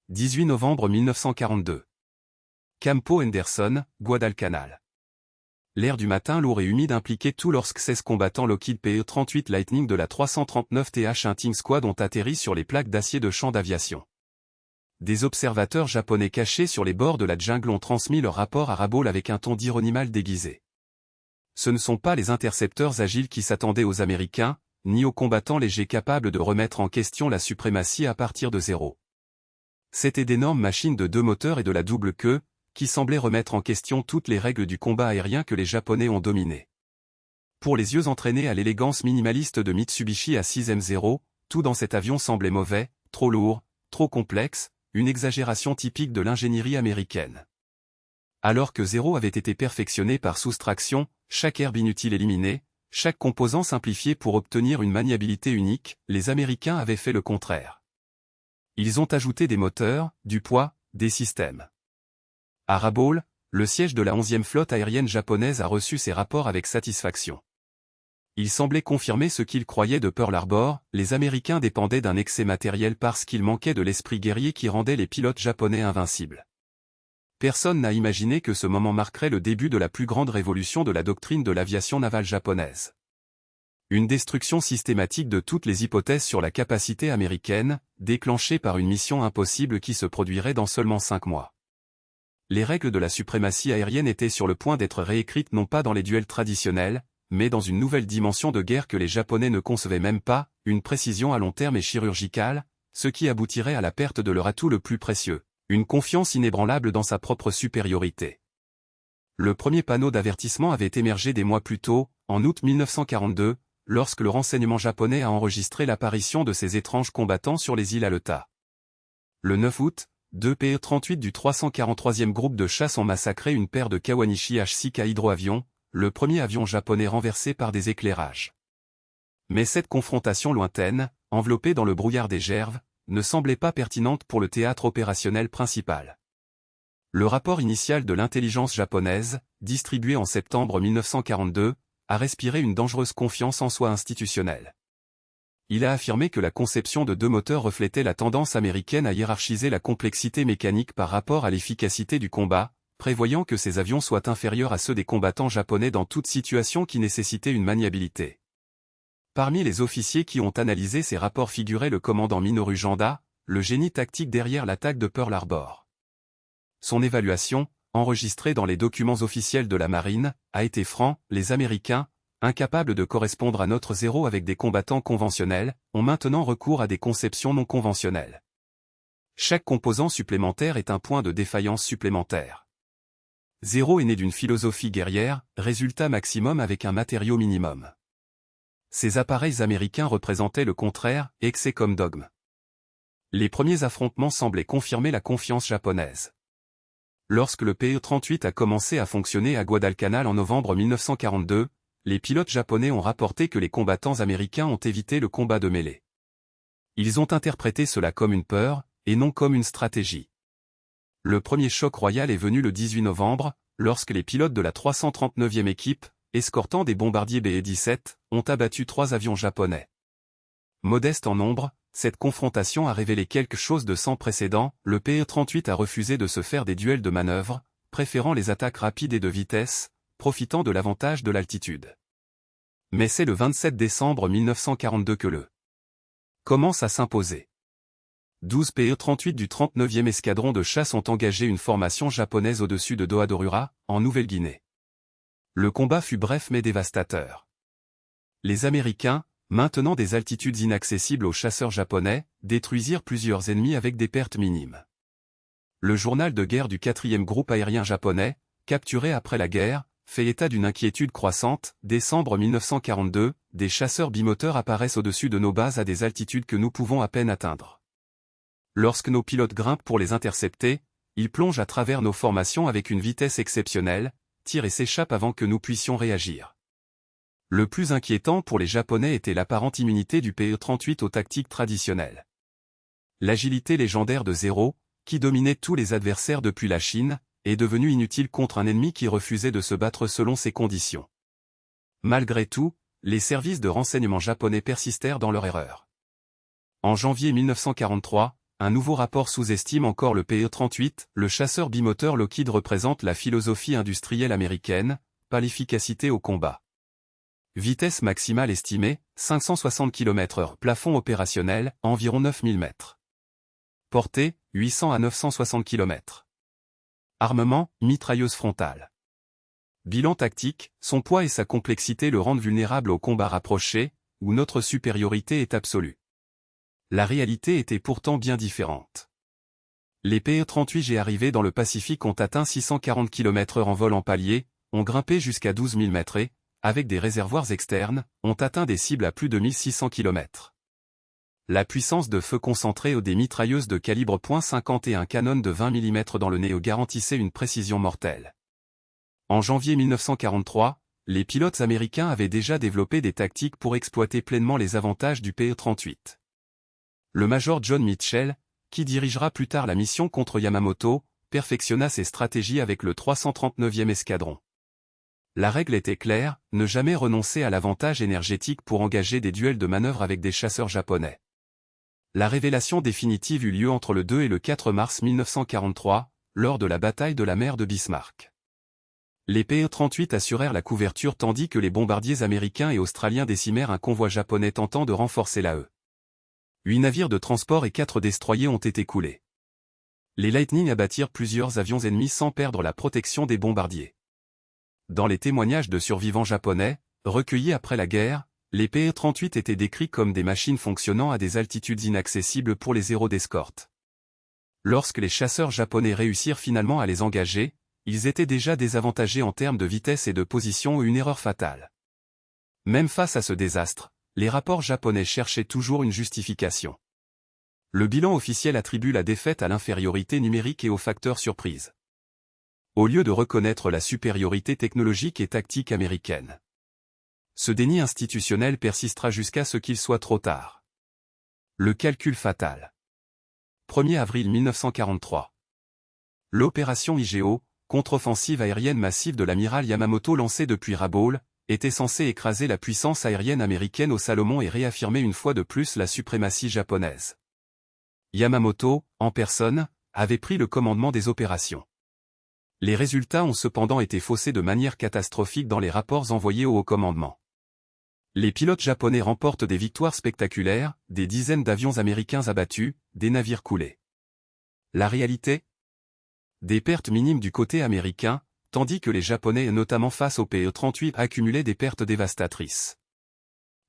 18 novembre 1942. Campo Henderson, Guadalcanal. L'air du matin lourd et humide impliquait tout lorsque 16 combattants Lockheed PE-38 Lightning de la 339 Th Hunting Squad ont atterri sur les plaques d'acier de champ d'aviation. Des observateurs japonais cachés sur les bords de la jungle ont transmis leur rapport à Rabaul avec un ton d'ironie mal déguisé. Ce ne sont pas les intercepteurs agiles qui s'attendaient aux Américains, ni aux combattants légers capables de remettre en question la suprématie à partir de zéro. C'étaient d'énormes machines de 2 moteurs et de la double queue, qui semblaient remettre en question toutes les règles du combat aérien que les Japonais ont dominées. Pour les yeux entraînés à l'élégance minimaliste de Mitsubishi A6M0, tout dans cet avion semblait mauvais, trop lourd, trop complexe, une exagération typique de l'ingénierie américaine. Alors que Zero avait été perfectionné par soustraction, chaque herbe inutile éliminée, chaque composant simplifié pour obtenir une maniabilité unique, les Américains avaient fait le contraire. Ils ont ajouté des moteurs, du poids, des systèmes. À Rabaul, le siège de la 11e flotte aérienne japonaise a reçu ces rapports avec satisfaction. Il semblait confirmer ce qu'ils croyaient de Pearl Harbor, les Américains dépendaient d'un excès matériel parce qu'il manquait de l'esprit guerrier qui rendait les pilotes japonais invincibles. Personne n'a imaginé que ce moment marquerait le début de la plus grande révolution de la doctrine de l'aviation navale japonaise. Une destruction systématique de toutes les hypothèses sur la capacité américaine, déclenchée par une mission impossible qui se produirait dans seulement 5 mois. Les règles de la suprématie aérienne étaient sur le point d'être réécrites non pas dans les duels traditionnels, mais dans une nouvelle dimension de guerre que les Japonais ne concevaient même pas, une précision à long terme et chirurgicale, ce qui aboutirait à la perte de leur atout le plus précieux, une confiance inébranlable dans sa propre supériorité. Le premier panneau d'avertissement avait émergé des mois plus tôt, en août 1942, lorsque le renseignement japonais a enregistré l'apparition de ces étranges combattants sur les îles Aleutian. Le 9 août, 2 PE-38 du 343e groupe de chasse ont massacré une paire de Kawanishi H-6K hydroavions, le premier avion japonais renversé par des éclairages. Mais cette confrontation lointaine, enveloppée dans le brouillard des gerves, ne semblait pas pertinente pour le théâtre opérationnel principal. Le rapport initial de l'intelligence japonaise, distribué en septembre 1942, a respiré une dangereuse confiance en soi institutionnelle. Il a affirmé que la conception de 2 moteurs reflétait la tendance américaine à hiérarchiser la complexité mécanique par rapport à l'efficacité du combat, prévoyant que ces avions soient inférieurs à ceux des combattants japonais dans toute situation qui nécessitait une maniabilité. Parmi les officiers qui ont analysé ces rapports figurait le commandant Minoru Janda, le génie tactique derrière l'attaque de Pearl Harbor. Son évaluation, enregistrée dans les documents officiels de la marine, a été franc: les Américains, incapables de correspondre à notre zéro avec des combattants conventionnels, ont maintenant recours à des conceptions non conventionnelles. Chaque composant supplémentaire est un point de défaillance supplémentaire. Zéro est né d'une philosophie guerrière, résultat maximum avec un matériau minimum. Ces appareils américains représentaient le contraire, excès comme dogme. Les premiers affrontements semblaient confirmer la confiance japonaise. Lorsque le PE-38 a commencé à fonctionner à Guadalcanal en novembre 1942, les pilotes japonais ont rapporté que les combattants américains ont évité le combat de mêlée. Ils ont interprété cela comme une peur, et non comme une stratégie. Le premier choc royal est venu le 18 novembre, lorsque les pilotes de la 339e équipe, escortant des bombardiers BE-17, ont abattu 3 avions japonais. Modeste en nombre, cette confrontation a révélé quelque chose de sans précédent: le PE-38 a refusé de se faire des duels de manœuvre, préférant les attaques rapides et de vitesse, profitant de l'avantage de l'altitude. Mais c'est le 27 décembre 1942 que le commence à s'imposer. 12 PE-38 du 39e escadron de chasse ont engagé une formation japonaise au-dessus de Dohadorura, en Nouvelle-Guinée. Le combat fut bref mais dévastateur. Les Américains, maintenant des altitudes inaccessibles aux chasseurs japonais, détruisirent plusieurs ennemis avec des pertes minimes. Le journal de guerre du 4e groupe aérien japonais, capturé après la guerre, fait état d'une inquiétude croissante. Décembre 1942, des chasseurs bimoteurs apparaissent au-dessus de nos bases à des altitudes que nous pouvons à peine atteindre. Lorsque nos pilotes grimpent pour les intercepter, ils plongent à travers nos formations avec une vitesse exceptionnelle, tirent et s'échappent avant que nous puissions réagir. Le plus inquiétant pour les Japonais était l'apparente immunité du PE-38 aux tactiques traditionnelles. L'agilité légendaire de Zero, qui dominait tous les adversaires depuis la Chine, est devenue inutile contre un ennemi qui refusait de se battre selon ses conditions. Malgré tout, les services de renseignement japonais persistèrent dans leur erreur. En janvier 1943, un nouveau rapport sous-estime encore le PE-38, le chasseur bimoteur Lockheed représente la philosophie industrielle américaine, pas l'efficacité au combat. Vitesse maximale estimée, 560 km/h. Plafond opérationnel, environ 9000 mètres. Portée, 800 à 960 km. Armement, mitrailleuse frontale. Bilan tactique, son poids et sa complexité le rendent vulnérable au combat rapproché, où notre supériorité est absolue. La réalité était pourtant bien différente. Les PE-38G arrivés dans le Pacifique ont atteint 640 km/h en vol en palier, ont grimpé jusqu'à 12 000 mètres et, avec des réservoirs externes, ont atteint des cibles à plus de 1600 km. La puissance de feu concentrée des mitrailleuses de calibre .50 et un canon de 20 mm dans le nez garantissait une précision mortelle. En janvier 1943, les pilotes américains avaient déjà développé des tactiques pour exploiter pleinement les avantages du PE-38. Le major John Mitchell, qui dirigera plus tard la mission contre Yamamoto, perfectionna ses stratégies avec le 339e escadron. La règle était claire, ne jamais renoncer à l'avantage énergétique pour engager des duels de manœuvre avec des chasseurs japonais. La révélation définitive eut lieu entre le 2 et le 4 mars 1943, lors de la bataille de la mer de Bismarck. Les PE-38 assurèrent la couverture tandis que les bombardiers américains et australiens décimèrent un convoi japonais tentant de renforcer l'AE. 8 navires de transport et 4 destroyers ont été coulés. Les Lightning abattirent plusieurs avions ennemis sans perdre la protection des bombardiers. Dans les témoignages de survivants japonais, recueillis après la guerre, les PE-38 étaient décrits comme des machines fonctionnant à des altitudes inaccessibles pour les héros d'escorte. Lorsque les chasseurs japonais réussirent finalement à les engager, ils étaient déjà désavantagés en termes de vitesse et de position, une erreur fatale. Même face à ce désastre, les rapports japonais cherchaient toujours une justification. Le bilan officiel attribue la défaite à l'infériorité numérique et au facteur surprise. Au lieu de reconnaître la supériorité technologique et tactique américaine. Ce déni institutionnel persistera jusqu'à ce qu'il soit trop tard. Le calcul fatal. 1er avril 1943. L'opération IGO, contre-offensive aérienne massive de l'amiral Yamamoto lancée depuis Rabaul, était censée écraser la puissance aérienne américaine aux Salomon et réaffirmer une fois de plus la suprématie japonaise. Yamamoto, en personne, avait pris le commandement des opérations. Les résultats ont cependant été faussés de manière catastrophique dans les rapports envoyés au haut commandement. Les pilotes japonais remportent des victoires spectaculaires, des dizaines d'avions américains abattus, des navires coulés. La réalité ? Des pertes minimes du côté américain, tandis que les Japonais, notamment face au PE-38, accumulaient des pertes dévastatrices.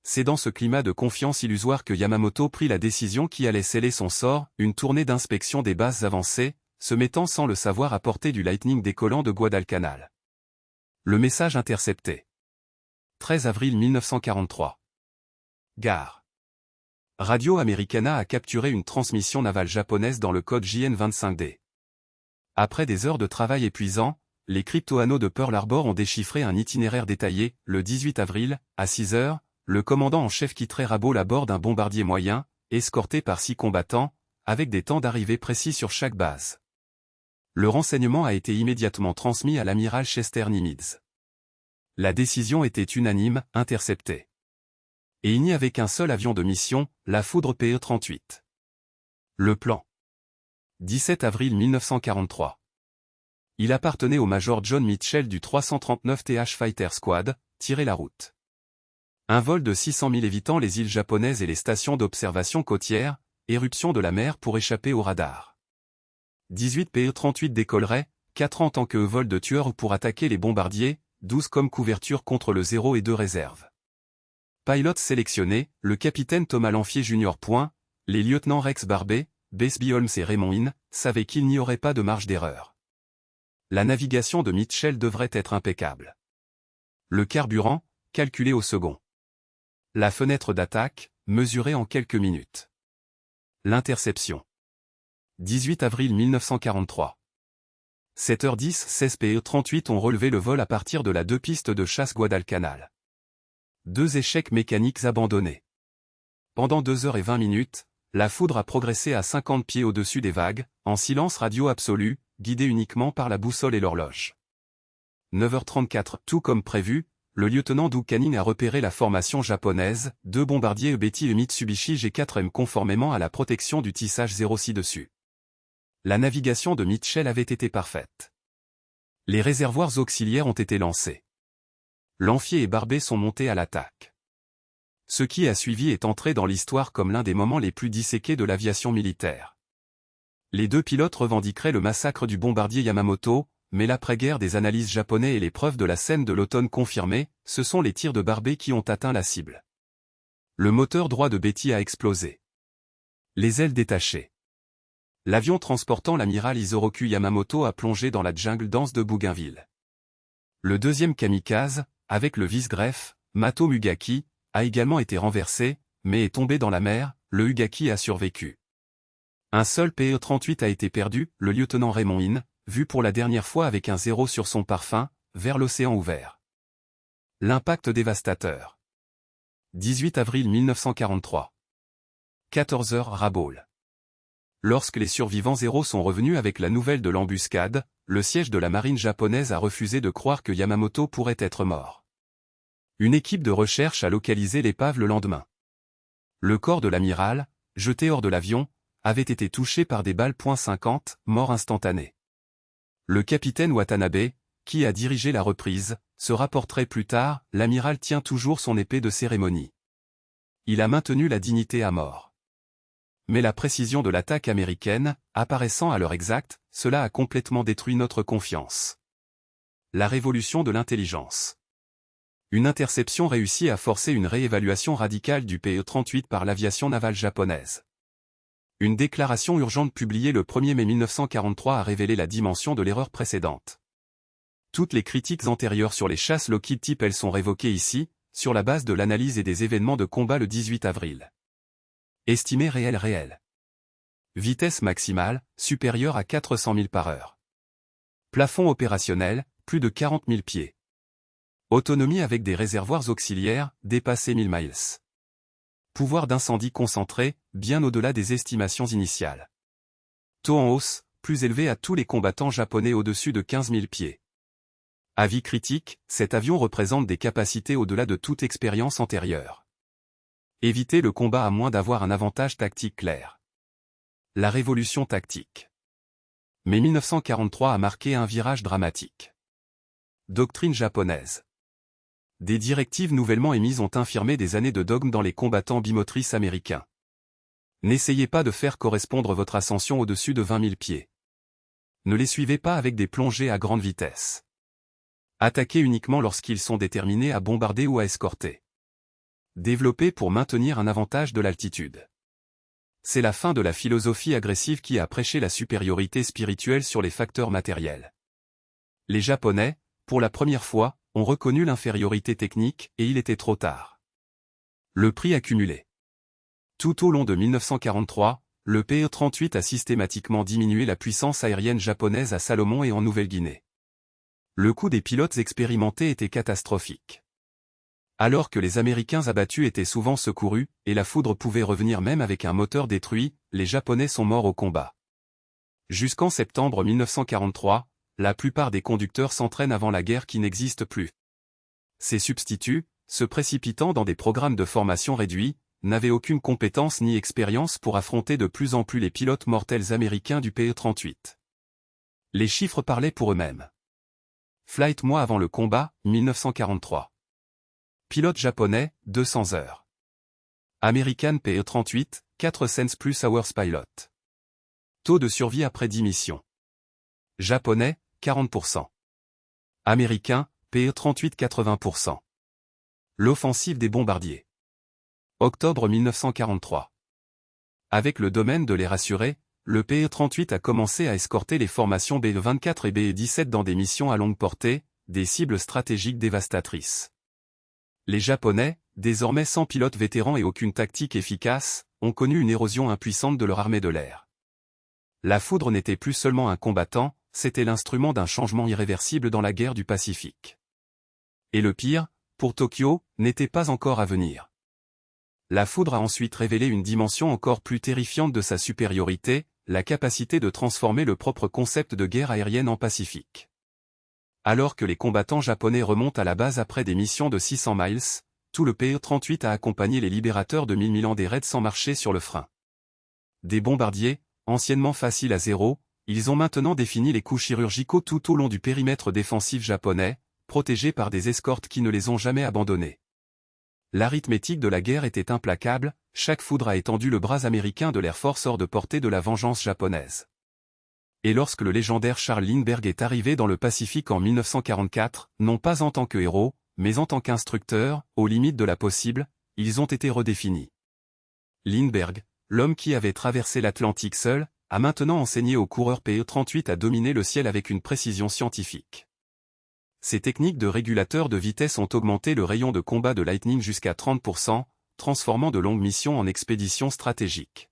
C'est dans ce climat de confiance illusoire que Yamamoto prit la décision qui allait sceller son sort, une tournée d'inspection des bases avancées, se mettant sans le savoir à portée du Lightning décollant de Guadalcanal. Le message intercepté. 13 avril 1943. Gare. Radio Americana a capturé une transmission navale japonaise dans le code JN25D. Après des heures de travail épuisant, les crypto-anneaux de Pearl Harbor ont déchiffré un itinéraire détaillé. Le 18 avril, à 6 heures, le commandant en chef quitterait Rabaul à bord d'un bombardier moyen, escorté par 6 combattants, avec des temps d'arrivée précis sur chaque base. Le renseignement a été immédiatement transmis à l'amiral Chester Nimitz. La décision était unanime, interceptée. Et il n'y avait qu'un seul avion de mission, la foudre PE-38. Le plan. 17 avril 1943. Il appartenait au major John Mitchell du 339 TH Fighter Squad, tirer la route. Un vol de 600 000 évitant les îles japonaises et les stations d'observation côtière, éruption de la mer pour échapper au radar. 18 PE-38 décolleraient, 4 en tant que vol de tueur pour attaquer les bombardiers, 12 comme couverture contre le 0 et 2 réserves. Pilotes sélectionnés, le capitaine Thomas Lanfier Jr. Les lieutenants Rex Barbet, Besby Holmes et Raymond Hinn, savaient qu'il n'y aurait pas de marge d'erreur. La navigation de Mitchell devrait être impeccable. Le carburant, calculé au second. La fenêtre d'attaque, mesurée en quelques minutes. L'interception. 18 avril 1943. 7h10, 16 PE-38 ont relevé le vol à partir de la 2 pistes de chasse Guadalcanal. 2 échecs mécaniques abandonnés. Pendant 2h20, la foudre a progressé à 50 pieds au-dessus des vagues, en silence radio absolu, guidée uniquement par la boussole et l'horloge. 9h34, tout comme prévu, le lieutenant Doug Canning a repéré la formation japonaise, 2 bombardiers Betty et Mitsubishi G4M conformément à la protection du tissage 0 ci-dessus. La navigation de Mitchell avait été parfaite. Les réservoirs auxiliaires ont été lancés. Lanfier et Barbet sont montés à l'attaque. Ce qui a suivi est entré dans l'histoire comme l'un des moments les plus disséqués de l'aviation militaire. Les 2 pilotes revendiqueraient le massacre du bombardier Yamamoto, mais l'après-guerre des analyses japonais et les preuves de la scène de l'automne confirmées, ce sont les tirs de Barbet qui ont atteint la cible. Le moteur droit de Betty a explosé. Les ailes détachées. L'avion transportant l'amiral Isoroku Yamamoto a plongé dans la jungle dense de Bougainville. Le deuxième kamikaze, avec le vice-greffe, Mato Mugaki, a également été renversé, mais est tombé dans la mer, le Ugaki a survécu. Un seul PE-38 a été perdu, le lieutenant Raymond In, vu pour la dernière fois avec un 0 sur son parfum, vers l'océan ouvert. L'impact dévastateur. 18 avril 1943. 14h Rabaul. Lorsque les survivants 0 sont revenus avec la nouvelle de l'embuscade, le siège de la marine japonaise a refusé de croire que Yamamoto pourrait être mort. Une équipe de recherche a localisé l'épave le lendemain. Le corps de l'amiral, jeté hors de l'avion, avait été touché par des balles .50, mort instantanée. Le capitaine Watanabe, qui a dirigé la reprise, se rapporterait plus tard, l'amiral tient toujours son épée de cérémonie. Il a maintenu la dignité à mort. Mais la précision de l'attaque américaine, apparaissant à l'heure exacte, cela a complètement détruit notre confiance. La révolution de l'intelligence. Une interception réussit à forcer une réévaluation radicale du PE-38 par l'aviation navale japonaise. Une déclaration urgente publiée le 1er mai 1943 a révélé la dimension de l'erreur précédente. Toutes les critiques antérieures sur les chasses Lockheed type L sont révoquées ici, sur la base de l'analyse et des événements de combat le 18 avril. Estimé réel. Vitesse maximale, supérieure à 400 000 par heure. Plafond opérationnel, plus de 40 000 pieds. Autonomie avec des réservoirs auxiliaires, dépassé 1000 miles. Pouvoir d'incendie concentré, bien au-delà des estimations initiales. Taux en hausse, plus élevé à tous les combattants japonais au-dessus de 15 000 pieds. Avis critique, cet avion représente des capacités au-delà de toute expérience antérieure. Éviter le combat à moins d'avoir un avantage tactique clair. La révolution tactique. Mais 1943 a marqué un virage dramatique. Doctrine japonaise. Des directives nouvellement émises ont infirmé des années de dogme dans les combattants bimotrices américains. N'essayez pas de faire correspondre votre ascension au-dessus de 20 000 pieds. Ne les suivez pas avec des plongées à grande vitesse. Attaquez uniquement lorsqu'ils sont déterminés à bombarder ou à escorter. Développez pour maintenir un avantage de l'altitude. C'est la fin de la philosophie agressive qui a prêché la supériorité spirituelle sur les facteurs matériels. Les Japonais, pour la première fois, ont reconnu l'infériorité technique, et il était trop tard. Le prix accumulé. Tout au long de 1943, le PE-38 a systématiquement diminué la puissance aérienne japonaise à Salomon et en Nouvelle-Guinée. Le coût des pilotes expérimentés était catastrophique. Alors que les Américains abattus étaient souvent secourus, et la foudre pouvait revenir même avec un moteur détruit, les Japonais sont morts au combat. Jusqu'en septembre 1943, la plupart des conducteurs s'entraînent avant la guerre qui n'existe plus. Ces substituts, se précipitant dans des programmes de formation réduits, n'avaient aucune compétence ni expérience pour affronter de plus en plus les pilotes mortels américains du PE-38. Les chiffres parlaient pour eux-mêmes. Flight mois avant le combat, 1943. Pilote japonais, 200 heures. American PE-38, 4 cents plus hours pilot. Taux de survie après 10 missions. Japonais, 40%. Américain, PE-38 80%. L'offensive des bombardiers. Octobre 1943. Avec le domaine de les rassurer, le PE-38 a commencé à escorter les formations BE-24 et BE-17 dans des missions à longue portée, des cibles stratégiques dévastatrices. Les Japonais, désormais sans pilotes vétérans et aucune tactique efficace, ont connu une érosion impuissante de leur armée de l'air. La foudre n'était plus seulement un combattant, c'était l'instrument d'un changement irréversible dans la guerre du Pacifique. Et le pire, pour Tokyo, n'était pas encore à venir. La foudre a ensuite révélé une dimension encore plus terrifiante de sa supériorité, la capacité de transformer le propre concept de guerre aérienne en Pacifique. Alors que les combattants japonais remontent à la base après des missions de 600 miles, tout le PE-38 a accompagné les libérateurs de 1000 Milan des raids sans marcher sur le frein. Des bombardiers, anciennement faciles à zéro, ils ont maintenant défini les coups chirurgicaux tout au long du périmètre défensif japonais, protégés par des escortes qui ne les ont jamais abandonnés. L'arithmétique de la guerre était implacable, chaque foudre a étendu le bras américain de l'Air Force hors de portée de la vengeance japonaise. Et lorsque le légendaire Charles Lindbergh est arrivé dans le Pacifique en 1944, non pas en tant que héros, mais en tant qu'instructeur, aux limites de la possible, ils ont été redéfinis. Lindbergh, l'homme qui avait traversé l'Atlantique seul, a maintenant enseigné aux coureurs PE-38 à dominer le ciel avec une précision scientifique. Ces techniques de régulateur de vitesse ont augmenté le rayon de combat de Lightning jusqu'à 30%, transformant de longues missions en expéditions stratégiques.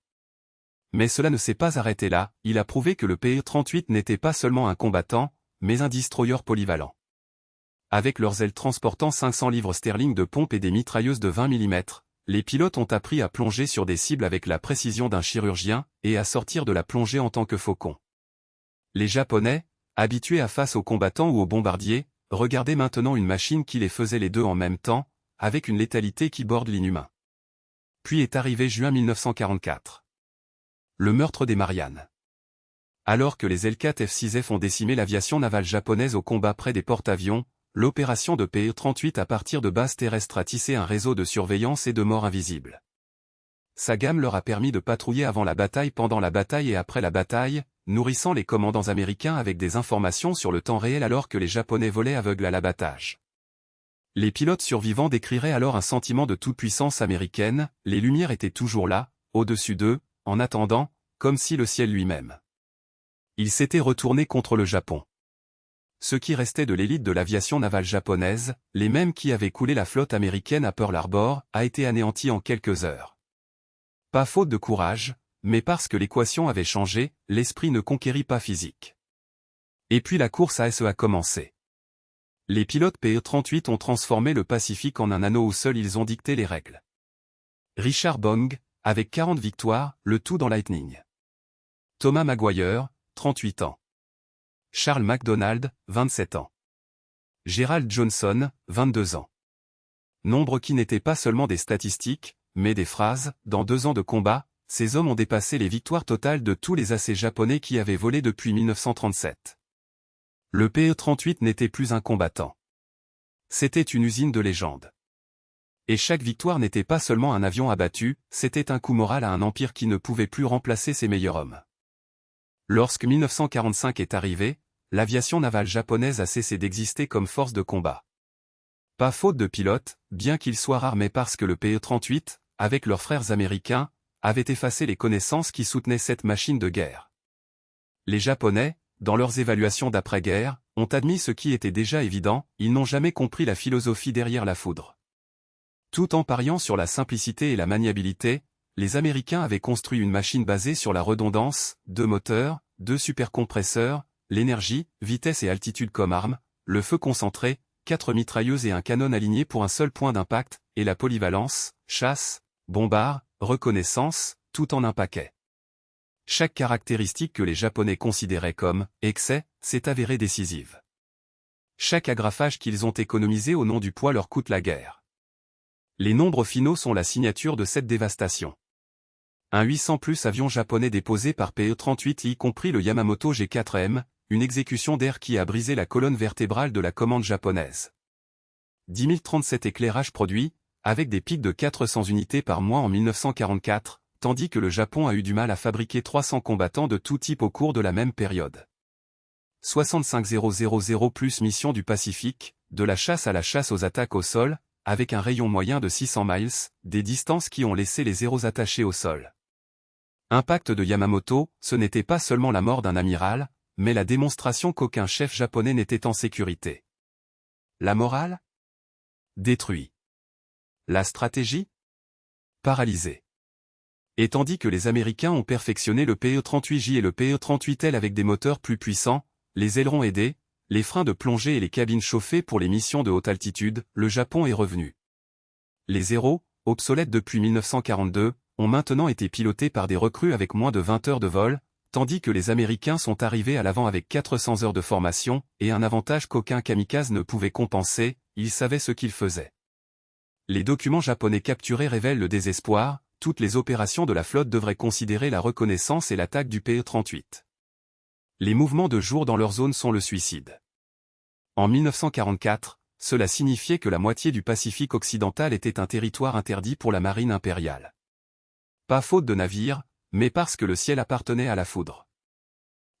Mais cela ne s'est pas arrêté là, il a prouvé que le PE-38 n'était pas seulement un combattant, mais un destroyer polyvalent. Avec leurs ailes transportant 500 livres sterling de pompe et des mitrailleuses de 20 mm, les pilotes ont appris à plonger sur des cibles avec la précision d'un chirurgien, et à sortir de la plongée en tant que faucon. Les Japonais, habitués à face aux combattants ou aux bombardiers, regardaient maintenant une machine qui les faisait les deux en même temps, avec une létalité qui borde l'inhumain. Puis est arrivé juin 1944. Le meurtre des Mariannes. Alors que les L4 F6F ont décimé l'aviation navale japonaise au combat près des porte-avions, l'opération de PE-38 à partir de bases terrestres a tissé un réseau de surveillance et de morts invisibles. Sa gamme leur a permis de patrouiller avant la bataille, pendant la bataille et après la bataille, nourrissant les commandants américains avec des informations sur le temps réel alors que les Japonais volaient aveugles à l'abattage. Les pilotes survivants décriraient alors un sentiment de toute-puissance américaine, les lumières étaient toujours là, au-dessus d'eux, en attendant, comme si le ciel lui-même. Ils s'étaient retournés contre le Japon. Ce qui restait de l'élite de l'aviation navale japonaise, les mêmes qui avaient coulé la flotte américaine à Pearl Harbor, a été anéanti en quelques heures. Pas faute de courage, mais parce que l'équation avait changé, l'esprit ne conquérit pas physique. Et puis la course à SE a commencé. Les pilotes PE-38 ont transformé le Pacifique en un anneau où seuls ils ont dicté les règles. Richard Bong, avec 40 victoires, le tout dans Lightning. Thomas Maguire, 38 ans. Charles McDonald, 27 ans. Gerald Johnson, 22 ans. Nombre qui n'étaient pas seulement des statistiques, mais des phrases. Dans 2 ans de combat, ces hommes ont dépassé les victoires totales de tous les AC japonais qui avaient volé depuis 1937. Le PE-38 n'était plus un combattant. C'était une usine de légende. Et chaque victoire n'était pas seulement un avion abattu, c'était un coup moral à un empire qui ne pouvait plus remplacer ses meilleurs hommes. Lorsque 1945 est arrivé, l'aviation navale japonaise a cessé d'exister comme force de combat. Pas faute de pilotes, bien qu'ils soient rares, mais parce que le PE-38, avec leurs frères américains, avait effacé les connaissances qui soutenaient cette machine de guerre. Les Japonais, dans leurs évaluations d'après-guerre, ont admis ce qui était déjà évident, ils n'ont jamais compris la philosophie derrière la foudre. Tout en pariant sur la simplicité et la maniabilité, les Américains avaient construit une machine basée sur la redondance, 2 moteurs, 2 supercompresseurs, l'énergie, vitesse et altitude comme arme, le feu concentré, 4 mitrailleuses et un canon aligné pour un seul point d'impact, et la polyvalence, chasse, bombard, reconnaissance, tout en un paquet. Chaque caractéristique que les Japonais considéraient comme « excès » s'est avérée décisive. Chaque agrafage qu'ils ont économisé au nom du poids leur coûte la guerre. Les nombres finaux sont la signature de cette dévastation. Un 800 plus avion japonais déposé par PE-38 y compris le Yamamoto G4M, une exécution d'air qui a brisé la colonne vertébrale de la commande japonaise. 10 037 éclairages produits, avec des pics de 400 unités par mois en 1944, tandis que le Japon a eu du mal à fabriquer 300 combattants de tout type au cours de la même période. 65 000 plus mission du Pacifique, de la chasse à la chasse aux attaques au sol, avec un rayon moyen de 600 miles, des distances qui ont laissé les zéros attachés au sol. Impact de Yamamoto, ce n'était pas seulement la mort d'un amiral, mais la démonstration qu'aucun chef japonais n'était en sécurité. La morale? Détruit. La stratégie? Paralysée. Et tandis que les Américains ont perfectionné le PE-38J et le PE-38L avec des moteurs plus puissants, les ailerons aidés, les freins de plongée et les cabines chauffées pour les missions de haute altitude, le Japon est revenu. Les zéros, obsolètes depuis 1942, ont maintenant été pilotés par des recrues avec moins de 20 heures de vol, tandis que les Américains sont arrivés à l'avant avec 400 heures de formation, et un avantage qu'aucun kamikaze ne pouvait compenser, ils savaient ce qu'ils faisaient. Les documents japonais capturés révèlent le désespoir, toutes les opérations de la flotte devraient considérer la reconnaissance et l'attaque du PE-38. Les mouvements de jour dans leur zone sont le suicide. En 1944, cela signifiait que la moitié du Pacifique occidental était un territoire interdit pour la marine impériale. Pas faute de navires, mais parce que le ciel appartenait à la foudre.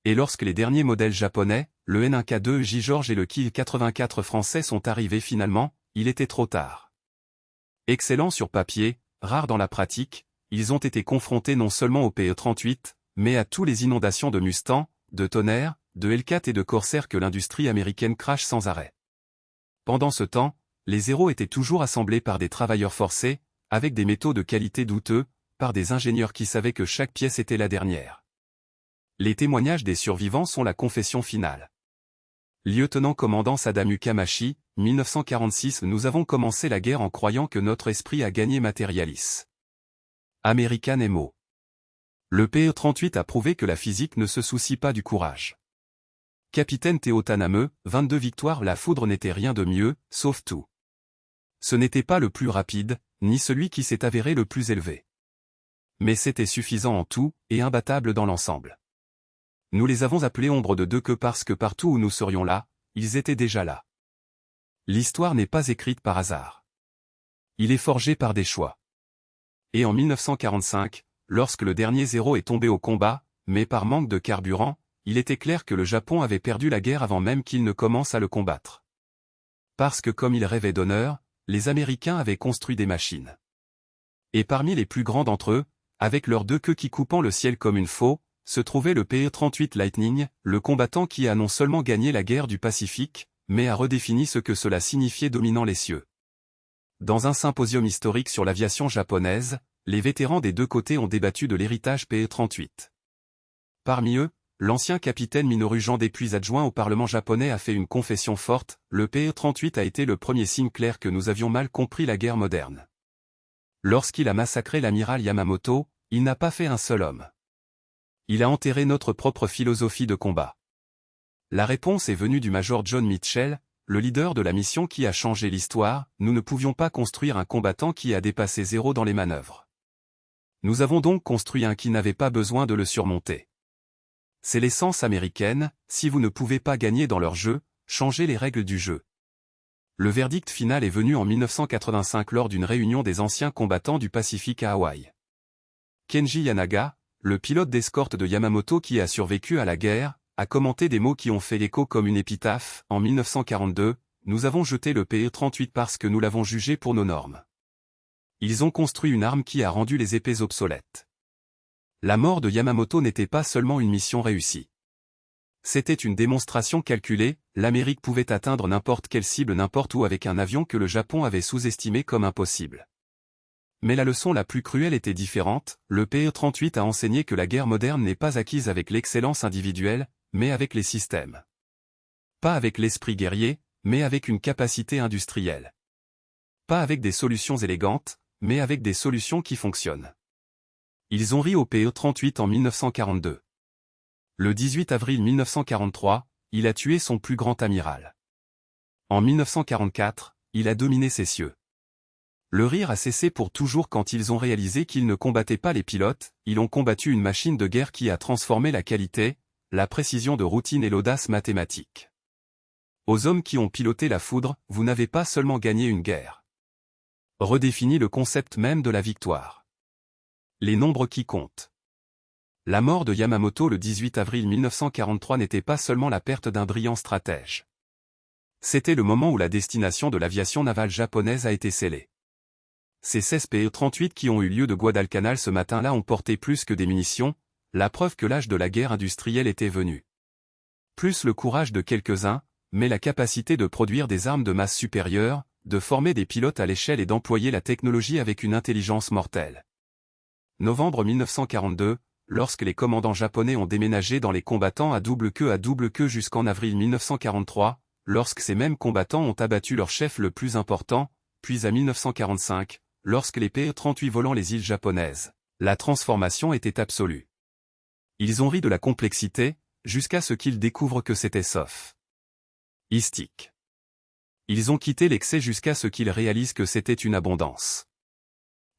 Et lorsque les derniers modèles japonais, le N1K2J George et le Kiel 84 français sont arrivés finalement, il était trop tard. Excellents sur papier, rares dans la pratique, ils ont été confrontés non seulement au PE-38, mais à tous les inondations de Mustang, de Tonnerre, de Hellcat et de Corsair que l'industrie américaine crache sans arrêt. Pendant ce temps, les héros étaient toujours assemblés par des travailleurs forcés, avec des métaux de qualité douteux, par des ingénieurs qui savaient que chaque pièce était la dernière. Les témoignages des survivants sont la confession finale. Lieutenant-commandant Sadamu Kamashi, 1946. Nous avons commencé la guerre en croyant que notre esprit a gagné Materialis. American Emo. Le PE-38 a prouvé que la physique ne se soucie pas du courage. Capitaine Théo Taname, 22 victoires. La foudre n'était rien de mieux, sauf tout. Ce n'était pas le plus rapide, ni celui qui s'est avéré le plus élevé. Mais c'était suffisant en tout, et imbattable dans l'ensemble. Nous les avons appelés ombre de deux queues parce que partout où nous serions là, ils étaient déjà là. L'histoire n'est pas écrite par hasard. Il est forgé par des choix. Et en 1945, lorsque le dernier zéro est tombé au combat, mais par manque de carburant, il était clair que le Japon avait perdu la guerre avant même qu'il ne commence à le combattre. Parce que comme ils rêvaient d'honneur, les Américains avaient construit des machines. Et parmi les plus grands d'entre eux, avec leurs deux queues qui coupant le ciel comme une faux, se trouvait le PE-38 Lightning, le combattant qui a non seulement gagné la guerre du Pacifique, mais a redéfini ce que cela signifiait dominant les cieux. Dans un symposium historique sur l'aviation japonaise, les vétérans des deux côtés ont débattu de l'héritage PE-38. Parmi eux, l'ancien capitaine Minoru Jean Depuis adjoint au Parlement japonais a fait une confession forte, le PE-38 a été le premier signe clair que nous avions mal compris la guerre moderne. Lorsqu'il a massacré l'amiral Yamamoto, il n'a pas fait un seul homme. Il a enterré notre propre philosophie de combat. La réponse est venue du major John Mitchell, le leader de la mission qui a changé l'histoire. Nous ne pouvions pas construire un combattant qui a dépassé zéro dans les manœuvres. Nous avons donc construit un qui n'avait pas besoin de le surmonter. C'est l'essence américaine, si vous ne pouvez pas gagner dans leur jeu, changez les règles du jeu. Le verdict final est venu en 1985 lors d'une réunion des anciens combattants du Pacifique à Hawaï. Kenji Yanaga, le pilote d'escorte de Yamamoto qui a survécu à la guerre, a commenté des mots qui ont fait écho comme une épitaphe. En 1942, nous avons jeté le PE-38 parce que nous l'avons jugé pour nos normes. Ils ont construit une arme qui a rendu les épées obsolètes. La mort de Yamamoto n'était pas seulement une mission réussie. C'était une démonstration calculée, l'Amérique pouvait atteindre n'importe quelle cible n'importe où avec un avion que le Japon avait sous-estimé comme impossible. Mais la leçon la plus cruelle était différente, le PE-38 a enseigné que la guerre moderne n'est pas acquise avec l'excellence individuelle, mais avec les systèmes. Pas avec l'esprit guerrier, mais avec une capacité industrielle. Pas avec des solutions élégantes, mais avec des solutions qui fonctionnent. Ils ont ri au PE-38 en 1942. Le 18 avril 1943, il a tué son plus grand amiral. En 1944, il a dominé ses cieux. Le rire a cessé pour toujours quand ils ont réalisé qu'ils ne combattaient pas les pilotes, ils ont combattu une machine de guerre qui a transformé la qualité, la précision de routine et l'audace mathématique. Aux hommes qui ont piloté la foudre, vous n'avez pas seulement gagné une guerre. Redéfini le concept même de la victoire. Les nombres qui comptent. La mort de Yamamoto le 18 avril 1943 n'était pas seulement la perte d'un brillant stratège. C'était le moment où la destination de l'aviation navale japonaise a été scellée. Ces 16 PE-38 qui ont eu lieu de Guadalcanal ce matin-là ont porté plus que des munitions, la preuve que l'âge de la guerre industrielle était venu. Plus le courage de quelques-uns, mais la capacité de produire des armes de masse supérieure, de former des pilotes à l'échelle et d'employer la technologie avec une intelligence mortelle. Novembre 1942, lorsque les commandants japonais ont déménagé dans les combattants à double queue jusqu'en avril 1943, lorsque ces mêmes combattants ont abattu leur chef le plus important, puis à 1945, lorsque les PE-38 volant les îles japonaises, la transformation était absolue. Ils ont ri de la complexité, jusqu'à ce qu'ils découvrent que c'était sophistique. Ils ont quitté l'excès jusqu'à ce qu'ils réalisent que c'était une abondance.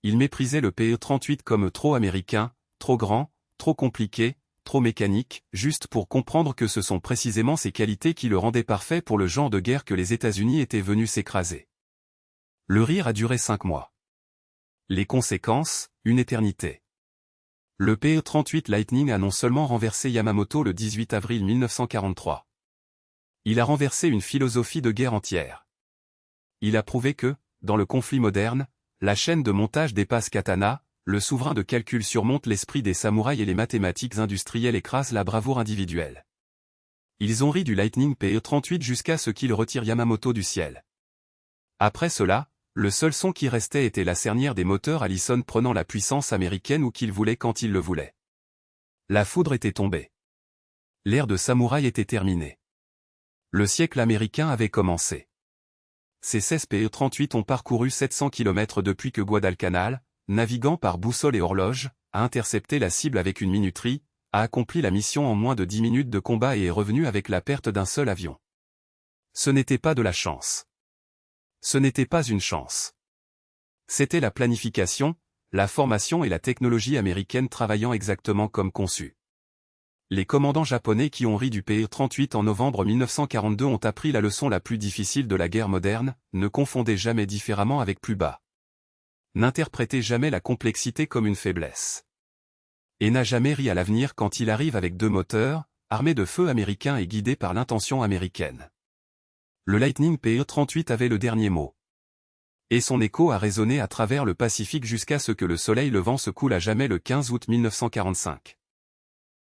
Ils méprisaient le PE-38 comme trop américain, trop grand, trop compliqué, trop mécanique, juste pour comprendre que ce sont précisément ces qualités qui le rendaient parfait pour le genre de guerre que les États-Unis étaient venus s'écraser. Le rire a duré 5 mois. Les conséquences, une éternité. Le PE-38 Lightning a non seulement renversé Yamamoto le 18 avril 1943. Il a renversé une philosophie de guerre entière. Il a prouvé que, dans le conflit moderne, la chaîne de montage dépasse Katana, le souverain de calcul surmonte l'esprit des samouraïs et les mathématiques industrielles écrasent la bravoure individuelle. Ils ont ri du Lightning PE-38 jusqu'à ce qu'il retire Yamamoto du ciel. Après cela, le seul son qui restait était la cernière des moteurs Allison prenant la puissance américaine où qu'il voulait quand il le voulait. La foudre était tombée. L'ère de samouraï était terminée. Le siècle américain avait commencé. Ces 16 PE-38 ont parcouru 700 km depuis que Guadalcanal, naviguant par boussole et horloge, a intercepté la cible avec une minuterie, a accompli la mission en moins de 10 minutes de combat et est revenu avec la perte d'un seul avion. Ce n'était pas de la chance. Ce n'était pas une chance. C'était la planification, la formation et la technologie américaine travaillant exactement comme conçu. Les commandants japonais qui ont ri du PE-38 en novembre 1942 ont appris la leçon la plus difficile de la guerre moderne, ne confondez jamais différemment avec plus bas. N'interprétez jamais la complexité comme une faiblesse. Et n'a jamais ri à l'avenir quand il arrive avec 2 moteurs, armés de feu américain et guidés par l'intention américaine. Le Lightning PE-38 avait le dernier mot. Et son écho a résonné à travers le Pacifique jusqu'à ce que le soleil levant se coule à jamais le 15 août 1945.